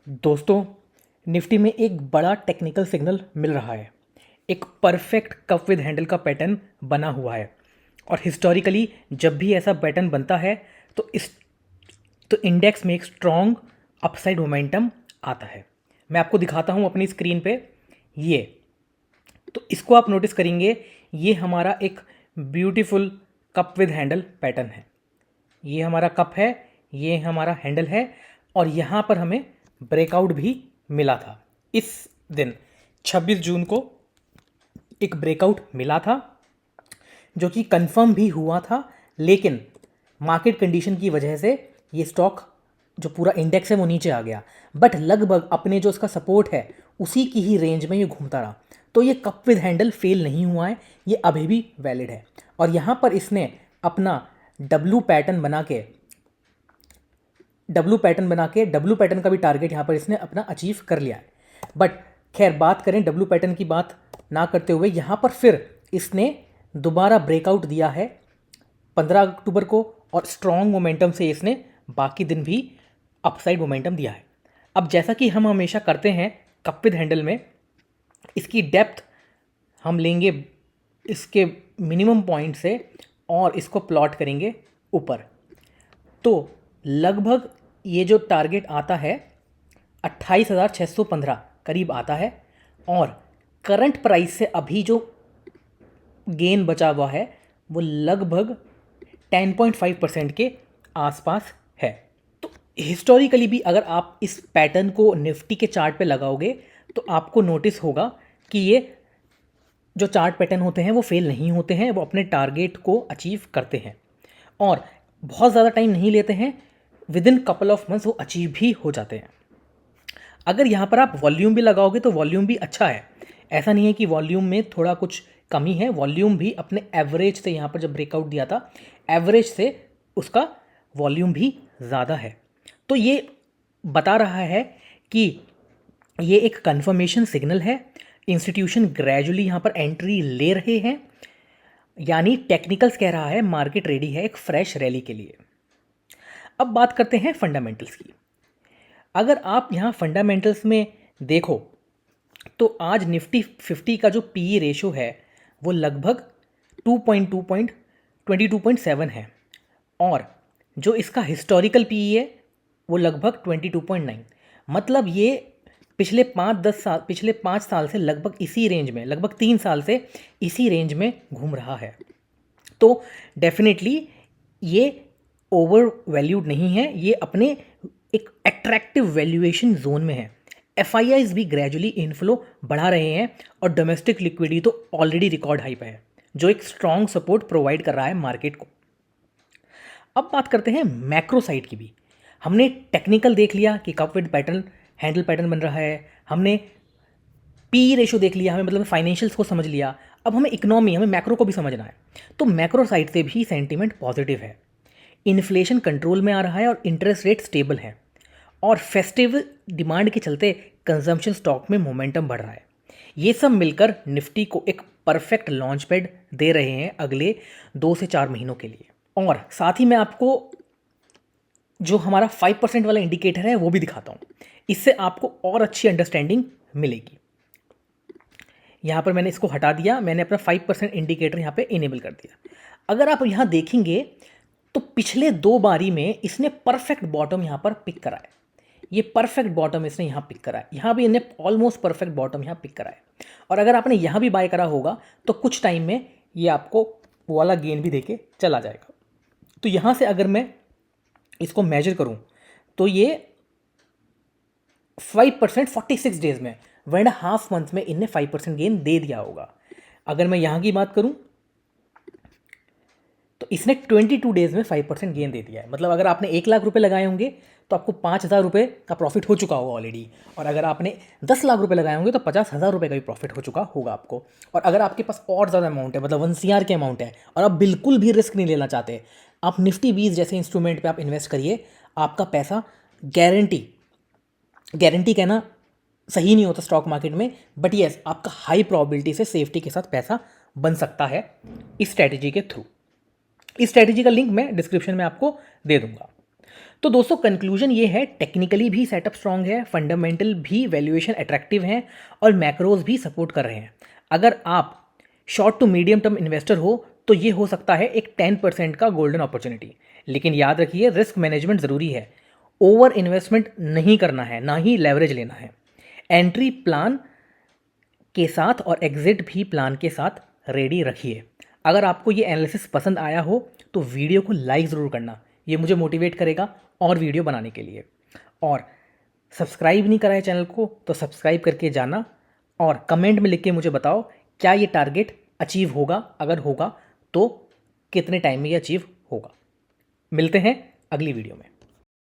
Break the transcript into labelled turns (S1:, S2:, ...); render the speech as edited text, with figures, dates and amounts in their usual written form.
S1: दोस्तों, निफ्टी में एक बड़ा टेक्निकल सिग्नल मिल रहा है। एक परफेक्ट कप विद हैंडल का पैटर्न बना हुआ है और हिस्टोरिकली जब भी ऐसा पैटर्न बनता है तो इंडेक्स में एक स्ट्रॉन्ग अपसाइड मोमेंटम आता है। मैं आपको दिखाता हूँ अपनी स्क्रीन पे ये। तो इसको आप नोटिस करेंगे, ये हमारा एक beautiful cup with handle pattern है। ये हमारा कप है, ये हमारा हैंडल है और यहाँ पर हमें ब्रेकआउट भी मिला था। इस दिन 26 जून को एक ब्रेकआउट मिला था जो कि कंफर्म भी हुआ था, लेकिन मार्केट कंडीशन की वजह से ये स्टॉक जो पूरा इंडेक्स है वो नीचे आ गया। बट लगभग अपने जो इसका सपोर्ट है उसी की ही रेंज में ये घूमता रहा। तो ये कप विद हैंडल फेल नहीं हुआ है, ये अभी भी वैलिड है। और यहाँ पर इसने अपना डब्लू पैटर्न बना के डब्लू पैटर्न का भी टारगेट यहाँ पर इसने अपना अचीव कर लिया है। बट खैर, बात करें डब्लू पैटर्न की बात ना करते हुए, यहाँ पर फिर इसने दोबारा ब्रेकआउट दिया है 15 अक्टूबर को और स्ट्रॉन्ग मोमेंटम से इसने बाकी दिन भी अपसाइड मोमेंटम दिया है। अब जैसा कि हम हमेशा करते हैं कप विद हैंडल में, इसकी डेप्थ हम लेंगे इसके मिनिमम पॉइंट से और इसको प्लॉट करेंगे ऊपर। तो लगभग ये जो टारगेट आता है 28,615 करीब आता है और करंट प्राइस से अभी जो गेन बचा हुआ है वो लगभग 10.5% के आसपास है। तो हिस्टोरिकली भी अगर आप इस पैटर्न को निफ्टी के चार्ट पे लगाओगे तो आपको नोटिस होगा कि ये जो चार्ट पैटर्न होते हैं वो फेल नहीं होते हैं, वो अपने टारगेट को अचीव करते हैं और बहुत ज़्यादा टाइम नहीं लेते हैं, with in couple of months वो अचीव भी हो जाते हैं। अगर यहाँ पर आप वॉल्यूम भी लगाओगे तो वॉल्यूम भी अच्छा है। ऐसा नहीं है कि वॉल्यूम में थोड़ा कुछ कमी है, वॉल्यूम भी अपने एवरेज से, यहाँ पर जब ब्रेकआउट दिया था एवरेज से उसका वॉल्यूम भी ज़्यादा है। तो ये बता रहा है कि ये एक कन्फर्मेशन सिग्नल है। इंस्टीट्यूशन ग्रेजुअली यहाँ पर एंट्री ले रहे हैं, यानी टेक्निकल्स कह रहा है मार्केट रेडी है एक फ्रेश रैली के लिए। अब बात करते हैं फंडामेंटल्स की। अगर आप यहाँ फंडामेंटल्स में देखो तो आज निफ्टी 50 का जो पीई रेशो है वो लगभग 22.7 है और जो इसका हिस्टोरिकल पीई है वो लगभग 22.9। मतलब ये पिछले 5 साल से लगभग इसी रेंज में, लगभग 3 साल से इसी रेंज में घूम रहा है। तो डेफिनेटली ये ओवर वैल्यूड नहीं है, ये अपने एक अट्रैक्टिव वैल्यूएशन जोन में है। एफआईआईज भी ग्रेजुअली इनफ्लो बढ़ा रहे हैं और डोमेस्टिक लिक्विडिटी तो ऑलरेडी रिकॉर्ड हाई पे है, जो एक स्ट्रॉन्ग सपोर्ट प्रोवाइड कर रहा है मार्केट को। अब बात करते हैं मैक्रो साइड की भी। हमने टेक्निकल देख लिया कि cup with pattern handle pattern बन रहा है, हमने पी रेशो देख लिया, हमें मतलब फाइनेंशियल्स को समझ लिया। अब हमें इकोनॉमी, हमें मैक्रो को भी समझना है। तो मैक्रो साइड से भी सेंटीमेंट पॉजिटिव है। इन्फ्लेशन कंट्रोल में आ रहा है और इंटरेस्ट रेट स्टेबल है और फेस्टिव डिमांड के चलते कंजम्पशन स्टॉक में मोमेंटम बढ़ रहा है। ये सब मिलकर निफ्टी को एक परफेक्ट लॉन्च पैड दे रहे हैं अगले 2 से 4 महीनों के लिए। और साथ ही मैं आपको जो हमारा 5% वाला इंडिकेटर है वो भी दिखाता हूँ, इससे आपको और अच्छी अंडरस्टैंडिंग मिलेगी। यहाँ पर मैंने इसको हटा दिया, मैंने अपना 5% इंडिकेटर यहाँ पे इनेबल कर दिया। अगर आप यहाँ देखेंगे तो पिछले 2 बारी में इसने परफेक्ट बॉटम यहाँ पर पिक करा है। ये परफेक्ट बॉटम इसने यहाँ पिक करा है, यहाँ भी इन्हें ऑलमोस्ट परफेक्ट बॉटम यहाँ पिक करा है। और अगर आपने यहाँ भी बाय करा होगा तो कुछ टाइम में ये आपको वो वाला गेन भी देके चला जाएगा। तो यहाँ से अगर मैं इसको मेजर करूँ तो ये 5% 46 डेज में, 1.5 मंथ में इनने 5% गेन दे दिया होगा। अगर मैं यहाँ की बात करूँ तो इसने 22 डेज में 5% गेन दे दिया है। मतलब अगर आपने 1 लाख रुपए लगाए होंगे तो आपको 5,000 रुपये का प्रॉफिट हो चुका होगा ऑलरेडी, और अगर आपने 10 लाख रुपए लगाए होंगे तो 50,000 रुपये का भी प्रॉफिट हो चुका होगा आपको। और अगर आपके पास और ज़्यादा अमाउंट है, मतलब 1 CR के अमाउंट है और आप बिल्कुल भी रिस्क नहीं लेना चाहते, आप निफ्टी 20 जैसे इंस्ट्रूमेंट पे आप इन्वेस्ट करिए, आपका पैसा गारंटी कहना सही नहीं होता स्टॉक मार्केट में, बट येस आपका हाई प्रोबेबिलिटी से सेफ्टी के साथ पैसा बन सकता है इस स्ट्रैटेजी के थ्रू। इस स्ट्रैटेजी का लिंक मैं डिस्क्रिप्शन में आपको दे दूंगा। तो दोस्तों कंक्लूजन ये है, टेक्निकली भी सेटअप स्ट्रांग है, फंडामेंटल भी वैल्यूएशन अट्रैक्टिव हैं और मैक्रोज भी सपोर्ट कर रहे हैं। अगर आप short to medium term investor हो तो ये हो सकता है एक 10% का गोल्डन अपॉर्चुनिटी। लेकिन याद रखिए, रिस्क मैनेजमेंट ज़रूरी है, ओवर इन्वेस्टमेंट नहीं करना है, ना ही लेवरेज लेना है। एंट्री प्लान के साथ और एग्जिट भी प्लान के साथ रेडी रखिए। अगर आपको ये एनालिसिस पसंद आया हो तो वीडियो को लाइक ज़रूर करना, ये मुझे मोटिवेट करेगा और वीडियो बनाने के लिए। और सब्सक्राइब नहीं करा है चैनल को तो सब्सक्राइब करके जाना, और कमेंट में लिख के मुझे बताओ क्या ये टारगेट अचीव होगा, अगर होगा तो कितने टाइम में ये अचीव होगा। मिलते हैं अगली वीडियो में।